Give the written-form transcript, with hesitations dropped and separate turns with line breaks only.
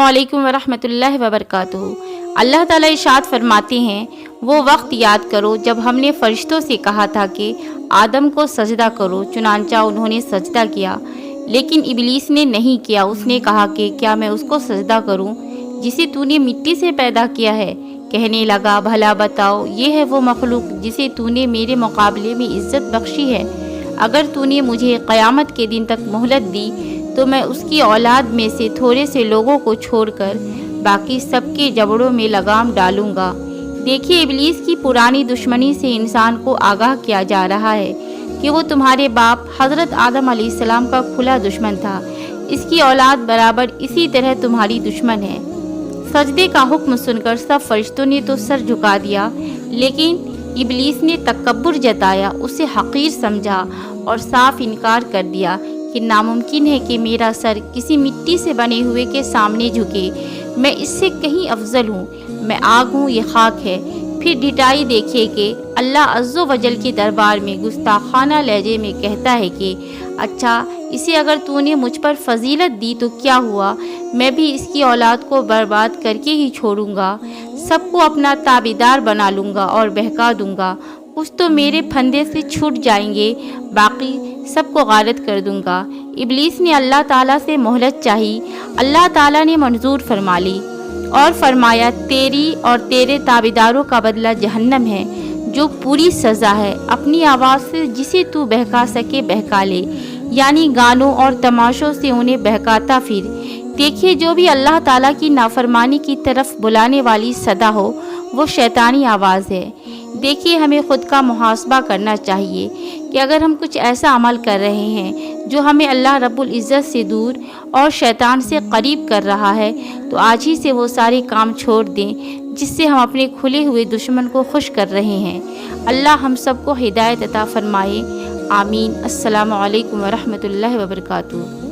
علیکم ورحمۃ اللہ وبرکاتہ۔ اللہ تعالیٰ ارشاد فرماتے ہیں، وہ وقت یاد کرو جب ہم نے فرشتوں سے کہا تھا کہ آدم کو سجدہ کرو، چنانچہ انہوں نے سجدہ کیا، لیکن ابلیس نے نہیں کیا۔ اس نے کہا کہ کیا میں اس کو سجدہ کروں جسے تو نے مٹی سے پیدا کیا ہے؟ کہنے لگا، بھلا بتاؤ، یہ ہے وہ مخلوق جسے تو نے میرے مقابلے میں عزت بخشی ہے؟ اگر تو نے مجھے قیامت کے دن تک مہلت دی تو میں اس کی اولاد میں سے تھوڑے سے لوگوں کو چھوڑ کر باقی سب کے جبڑوں میں لگام ڈالوں گا۔ دیکھیے، ابلیس کی پرانی دشمنی سے انسان کو آگاہ کیا جا رہا ہے کہ وہ تمہارے باپ حضرت آدم علیہ السلام کا کھلا دشمن تھا۔ اس کی اولاد برابر اسی طرح تمہاری دشمن ہے۔ سجدے کا حکم سن کر سب فرشتوں نے تو سر جھکا دیا، لیکن ابلیس نے تکبر جتایا، اسے حقیر سمجھا اور صاف انکار کر دیا کہ ناممکن ہے کہ میرا سر کسی مٹی سے بنے ہوئے کے سامنے جھکے۔ میں اس سے کہیں افضل ہوں، میں آگ ہوں، یہ خاک ہے۔ پھر ڈٹائی دیکھیے کہ اللہ عز و جل کے دربار میں گستاخانہ لہجے میں کہتا ہے کہ اچھا، اسے اگر تو نے مجھ پر فضیلت دی تو کیا ہوا، میں بھی اس کی اولاد کو برباد کر کے ہی چھوڑوں گا، سب کو اپنا تابعدار بنا لوں گا اور بہکا دوں گا۔ کچھ تو میرے پھندے سے چھوٹ جائیں گے، باقی سب کو غارت کر دوں گا۔ ابلیس نے اللہ تعالیٰ سے مہلت چاہی، اللہ تعالیٰ نے منظور فرما لی اور فرمایا، تیری اور تیرے تابعداروں کا بدلہ جہنم ہے، جو پوری سزا ہے۔ اپنی آواز سے جسے تو بہکا سکے بہکا لے، یعنی گانوں اور تماشوں سے انہیں بہکاتا پھر۔ دیکھیے، جو بھی اللہ تعالیٰ کی نافرمانی کی طرف بلانے والی صدا ہو وہ شیطانی آواز ہے۔ دیکھیے، ہمیں خود کا محاسبہ کرنا چاہیے کہ اگر ہم کچھ ایسا عمل کر رہے ہیں جو ہمیں اللہ رب العزت سے دور اور شیطان سے قریب کر رہا ہے تو آج ہی سے وہ سارے کام چھوڑ دیں جس سے ہم اپنے کھلے ہوئے دشمن کو خوش کر رہے ہیں۔ اللہ ہم سب کو ہدایت عطا فرمائے، آمین۔ السلام علیکم ورحمۃ اللہ وبرکاتہ۔